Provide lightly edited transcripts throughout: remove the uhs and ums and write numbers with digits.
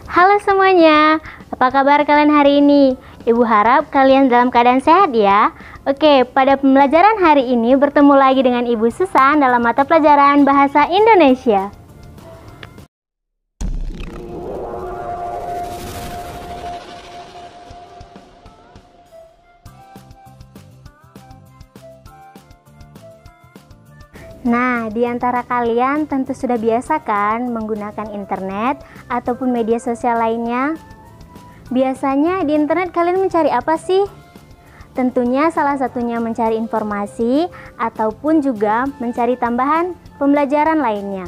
Halo semuanya, apa kabar kalian hari ini? Ibu harap kalian dalam keadaan sehat ya. Oke, pada pembelajaran hari ini bertemu lagi dengan Ibu Susan dalam mata pelajaran Bahasa Indonesia. Nah, di antara kalian tentu sudah biasa kan menggunakan internet ataupun media sosial lainnya? Biasanya di internet kalian mencari apa sih? Tentunya salah satunya mencari informasi ataupun juga mencari tambahan pembelajaran lainnya.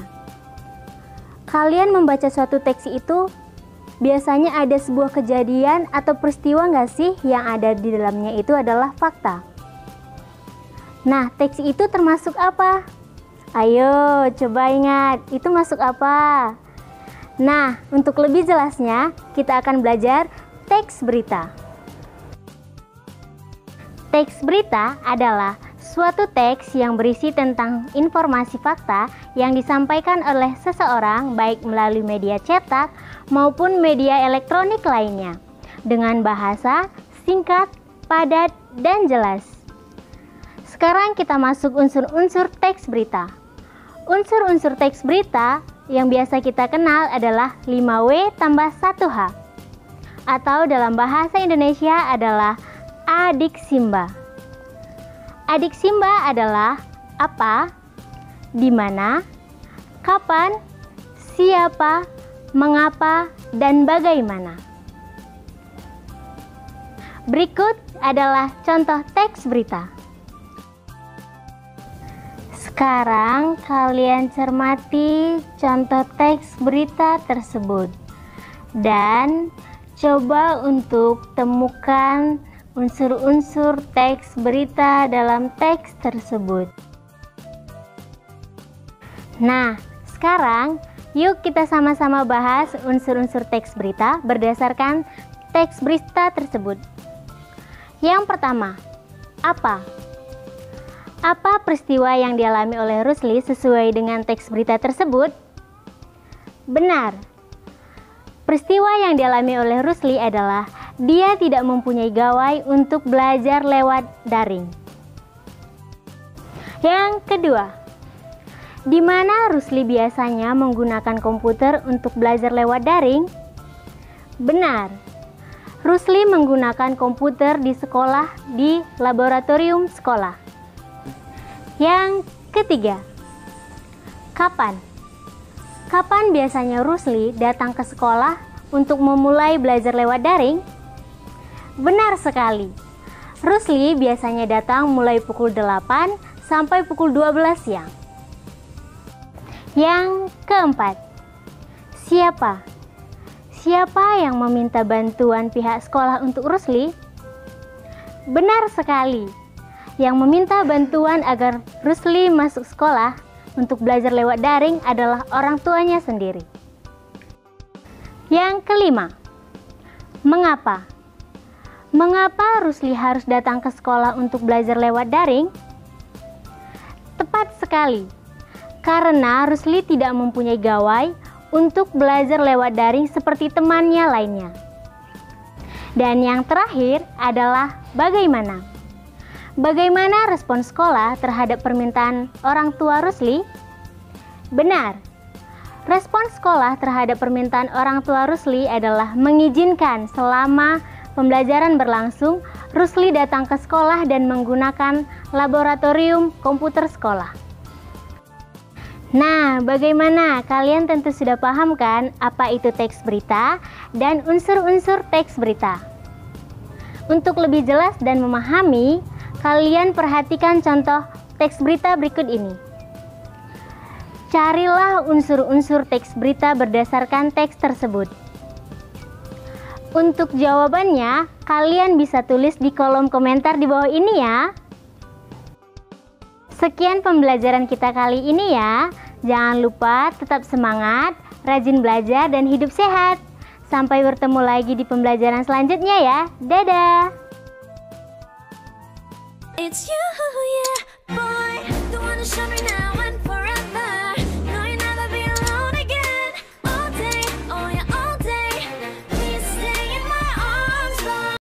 Kalian membaca suatu teks itu, biasanya ada sebuah kejadian atau peristiwa nggak sih yang ada di dalamnya itu adalah fakta? Nah, teks itu termasuk apa? Ayo, coba ingat, itu masuk apa? Nah, untuk lebih jelasnya, kita akan belajar teks berita. Teks berita adalah suatu teks yang berisi tentang informasi fakta yang disampaikan oleh seseorang baik melalui media cetak maupun media elektronik lainnya, dengan bahasa singkat, padat, dan jelas. Sekarang kita masuk unsur-unsur teks berita. Unsur-unsur teks berita yang biasa kita kenal adalah 5W tambah 1H, atau dalam bahasa Indonesia adalah adiksimba. Adiksimba adalah apa, di mana, kapan, siapa, mengapa, dan bagaimana. Berikut adalah contoh teks berita. Sekarang kalian cermati contoh teks berita tersebut dan coba untuk temukan unsur-unsur teks berita dalam teks tersebut. Nah, sekarang yuk kita sama-sama bahas unsur-unsur teks berita berdasarkan teks berita tersebut. Yang pertama, apa? Apa peristiwa yang dialami oleh Rusli sesuai dengan teks berita tersebut? Benar. Peristiwa yang dialami oleh Rusli adalah dia tidak mempunyai gawai untuk belajar lewat daring. Yang kedua, di mana Rusli biasanya menggunakan komputer untuk belajar lewat daring? Benar. Rusli menggunakan komputer di sekolah di laboratorium sekolah. Yang ketiga, kapan? Kapan biasanya Rusli datang ke sekolah untuk memulai belajar lewat daring? Benar sekali. Rusli biasanya datang mulai pukul 8 sampai pukul 12 siang. Yang keempat, siapa? Siapa yang meminta bantuan pihak sekolah untuk Rusli? Benar sekali. Yang meminta bantuan agar Rusli masuk sekolah untuk belajar lewat daring adalah orang tuanya sendiri. Yang kelima, mengapa? Mengapa Rusli harus datang ke sekolah untuk belajar lewat daring? Tepat sekali, karena Rusli tidak mempunyai gawai untuk belajar lewat daring seperti temannya lainnya. Dan yang terakhir adalah bagaimana? Bagaimana respon sekolah terhadap permintaan orang tua Rusli? Benar. Respon sekolah terhadap permintaan orang tua Rusli adalah mengizinkan selama pembelajaran berlangsung, Rusli datang ke sekolah dan menggunakan laboratorium komputer sekolah. Nah, bagaimana? Kalian tentu sudah paham kan apa itu teks berita dan unsur-unsur teks berita. Untuk lebih jelas dan memahami, kalian perhatikan contoh teks berita berikut ini. Carilah unsur-unsur teks berita berdasarkan teks tersebut. Untuk jawabannya, kalian bisa tulis di kolom komentar di bawah ini ya. Sekian pembelajaran kita kali ini ya. Jangan lupa tetap semangat, rajin belajar, dan hidup sehat. Sampai bertemu lagi di pembelajaran selanjutnya ya. Dadah! It's you, yeah, boy, the one to show me now.